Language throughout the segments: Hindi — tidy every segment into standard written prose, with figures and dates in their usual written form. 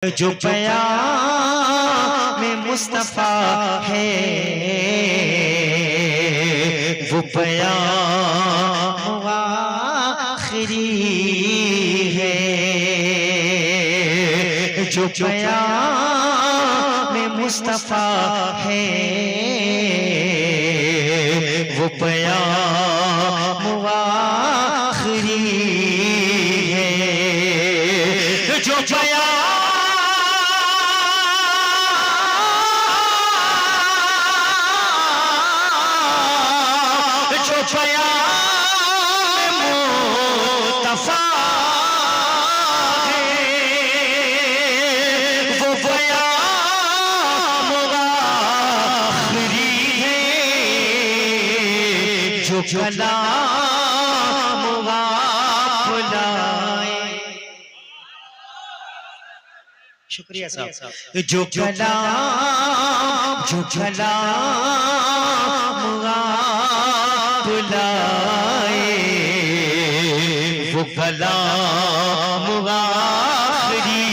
जो पयाम मुस्तफा है वो पयाम आखिरी है। जो पयाम मुस्तफा है वो पयाम आखिरी है। जो कलाम बुलाए। शुक्रिया साहब। जो कलाम बुलाए वो कलाम आखिरी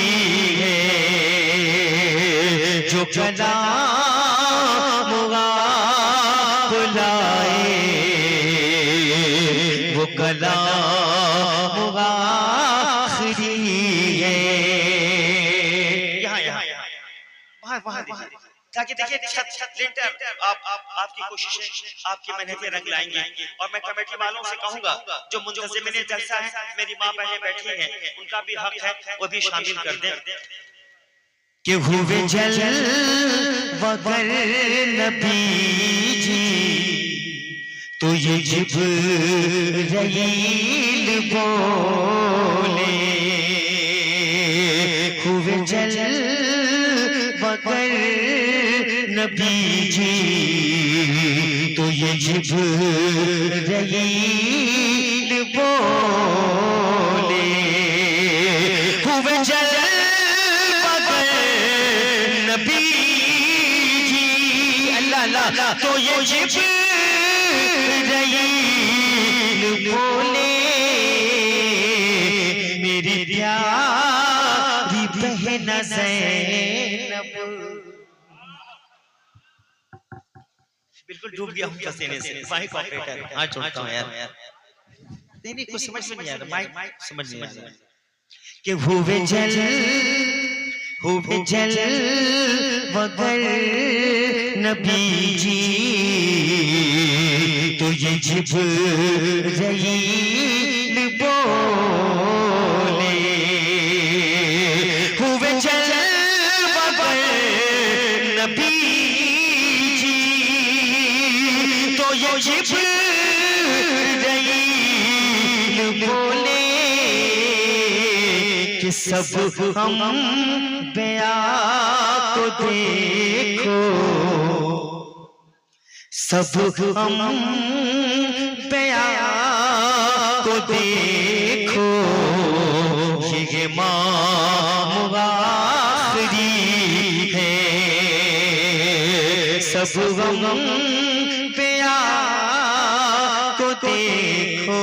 है। जो कलाम बुलाए वो कलाम आखिरी है। वहाँ ताकि देखिए लिंटर आपकी कोशिशें आपकी मेहनतें रंग लाएंगी। और मैं कमेटी वालों से कहूंगा जो मुंतज़िमिन जलसा है, मेरी माँ बहनें बैठी हैं, उनका भी हक है, वो भी शामिल कर दें। कि हुए जल वगर नबी जी तो ये जिब्राइल बोले। हुए जल वगर नबी जी तो ये जिब्राइल बोले। हुए जल वगर नबी जी अल्लाह तो ये जिब्राइल बोले। मेरी प्यारी बहन ज़ैनब। बिल्कुल डूब गया हूँ पसीने से। माइक ऑपरेटर हाथ छोड़ता हूँ यार। नहीं कुछ समझ में नहीं आ रहा, माइक समझ नहीं आ रहा। कि हुए जल वगर नबी जी तो ये जिब्राइल बोले। हुए जल वगर नबी जी तो ये जिब्राइल बोले कि सब हम बया को देखो। सब हम बया को देखो। ये इमाम आखिरी है। सब हम बया को देखो।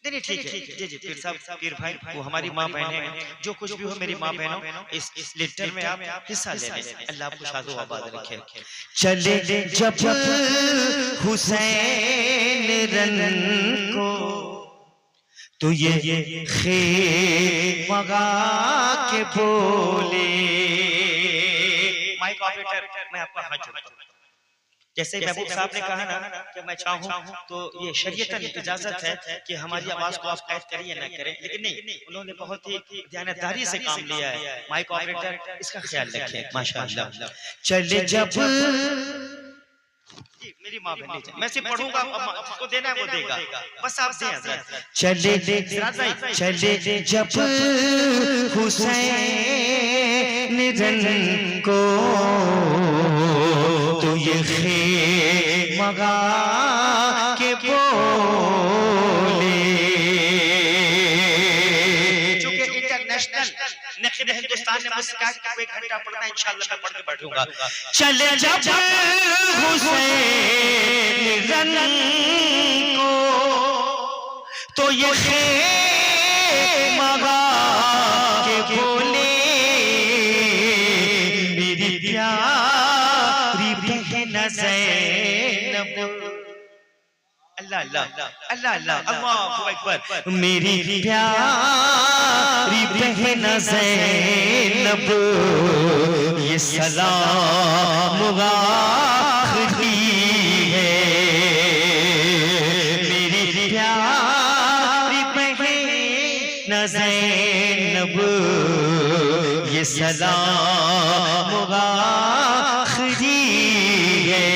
नहीं ठीक है जी पीर साहब, पीर भाई वो हमारी माँ बहनें हैं। जो कुछ भी हो मेरी माँ बहनों इस लिटर में आप हिस्सा ले लें। अल्लाह आपको शादो आबाद रखे। चले जब हुसैन रन को तो ये खेमगा के बोले। माइक ऑपरेटर मैं आपका हाथ जोड़ता हूँ। जैसे महबूब साहब ने कहा ना कि मैं चाहूं तो ये शरीयतन इजाजत है कि हमारी आवाज को आप कैद करें या ना करें, लेकिन नहीं, उन्होंने बहुत ही ध्यानदारी से काम लिया है। माइक ऑपरेटर इसका ख्याल रखें माशाअल्लाह। चले जब मेरी माँ बहन मैं सिर्फ पढ़ूंगा, उसको देना है वो देगा, बस आप दें। चले जब हुसैन रन को तो ये खेमगा के बोले। चूंकि इंटरनेशनल नखीब हिंदुस्तान ने मुझसे कहा कि 1 घंटा पढ़ना, इंशाल्लाह मैं पढ़ के बैठूंगा। चले जब हुसैन रन को तो ये अल्लाह अल्लाह अल्लाह अल्लाह अल्लाहु अकबर। मेरी प्यारी बहन ज़ैनब ये सलाम आखिरी है। मेरी प्यारी बहन ज़ैनब ये सलाम आखिरी है।